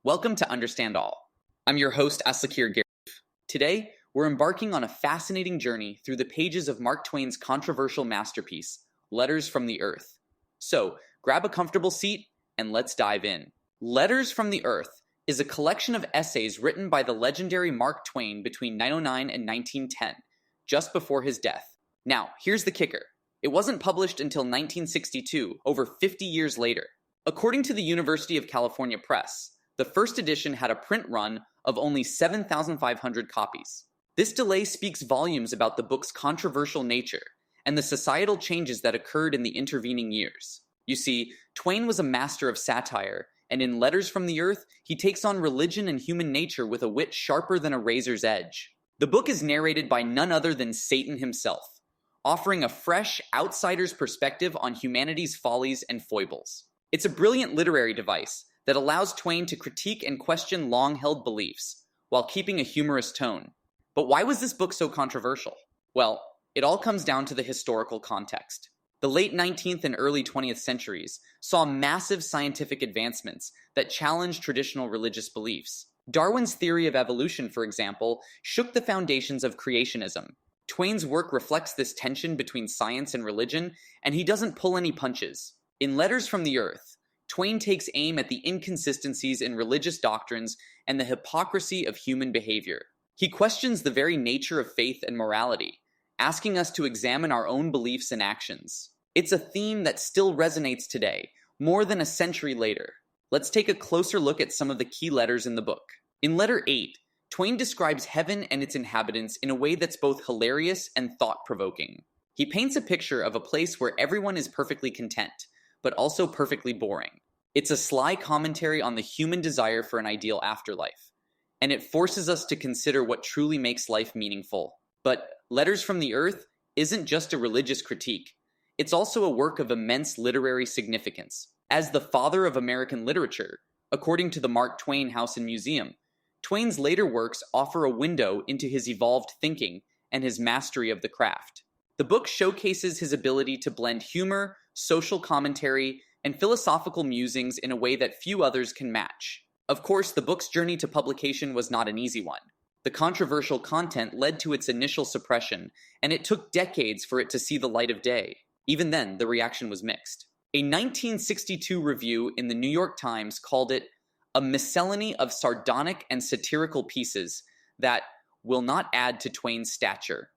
Welcome to Understand All. I'm your host, Aslakir Garif. Today, we're embarking on a fascinating journey through the pages of Mark Twain's controversial masterpiece, Letters from the Earth. So, grab a comfortable seat and let's dive in. Letters from the Earth is a collection of essays written by the legendary Mark Twain between 1909 and 1910, just before his death. Now, here's the kicker. It wasn't published until 1962, over 50 years later. According to the University of California Press, the first edition had a print run of only 7,500 copies. This delay speaks volumes about the book's controversial nature and the societal changes that occurred in the intervening years. You see, Twain was a master of satire, and in Letters from the Earth, he takes on religion and human nature with a wit sharper than a razor's edge. The book is narrated by none other than Satan himself, offering a fresh, outsider's perspective on humanity's follies and foibles. It's a brilliant literary device that allows Twain to critique and question long-held beliefs, while keeping a humorous tone. But why was this book so controversial? Well, it all comes down to the historical context. The late 19th and early 20th centuries saw massive scientific advancements that challenged traditional religious beliefs. Darwin's theory of evolution, for example, shook the foundations of creationism. Twain's work reflects this tension between science and religion, and he doesn't pull any punches. In Letters from the Earth, Twain takes aim at the inconsistencies in religious doctrines and the hypocrisy of human behavior. He questions the very nature of faith and morality, asking us to examine our own beliefs and actions. It's a theme that still resonates today, more than a century later. Let's take a closer look at some of the key letters in the book. In letter 8, Twain describes heaven and its inhabitants in a way that's both hilarious and thought-provoking. He paints a picture of a place where everyone is perfectly content, but also perfectly boring. It's a sly commentary on the human desire for an ideal afterlife, and it forces us to consider what truly makes life meaningful. But Letters from the Earth isn't just a religious critique. It's also a work of immense literary significance. As the father of American literature, according to the Mark Twain House and Museum, Twain's later works offer a window into his evolved thinking and his mastery of the craft. The book showcases his ability to blend humor, social commentary, and philosophical musings in a way that few others can match. Of course, the book's journey to publication was not an easy one. The controversial content led to its initial suppression, and it took decades for it to see the light of day. Even then, the reaction was mixed. A 1962 review in the New York Times called it a miscellany of sardonic and satirical pieces that will not add to Twain's stature.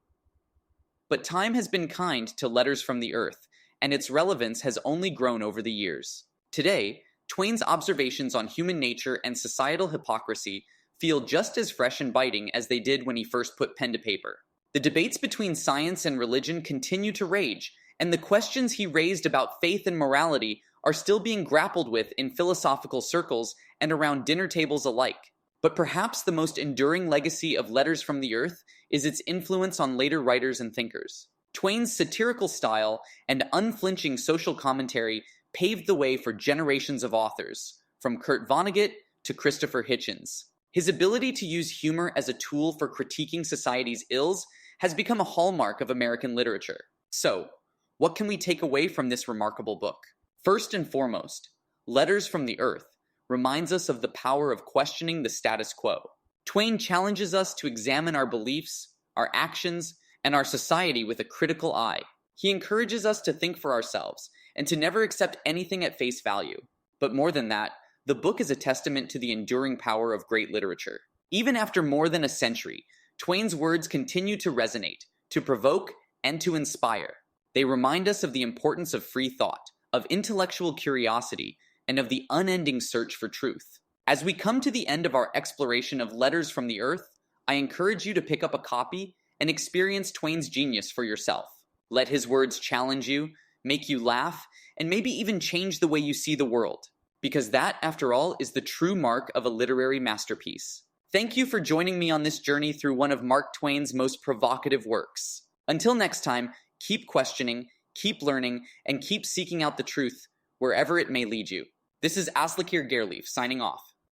But time has been kind to Letters from the Earth, and its relevance has only grown over the years. Today, Twain's observations on human nature and societal hypocrisy feel just as fresh and biting as they did when he first put pen to paper. The debates between science and religion continue to rage, and the questions he raised about faith and morality are still being grappled with in philosophical circles and around dinner tables alike. But perhaps the most enduring legacy of Letters from the Earth is its influence on later writers and thinkers. Twain's satirical style and unflinching social commentary paved the way for generations of authors, from Kurt Vonnegut to Christopher Hitchens. His ability to use humor as a tool for critiquing society's ills has become a hallmark of American literature. So, what can we take away from this remarkable book? First and foremost, Letters from the Earth reminds us of the power of questioning the status quo. Twain challenges us to examine our beliefs, our actions, and our society with a critical eye. He encourages us to think for ourselves and to never accept anything at face value. But more than that, the book is a testament to the enduring power of great literature. Even after more than a century, Twain's words continue to resonate, to provoke, and to inspire. They remind us of the importance of free thought, of intellectual curiosity, and of the unending search for truth. As we come to the end of our exploration of Letters from the Earth, I encourage you to pick up a copy and experience Twain's genius for yourself. Let his words challenge you, make you laugh, and maybe even change the way you see the world. Because that, after all, is the true mark of a literary masterpiece. Thank you for joining me on this journey through one of Mark Twain's most provocative works. Until next time, keep questioning, keep learning, and keep seeking out the truth wherever it may lead you. This is Aslakir Garif signing off.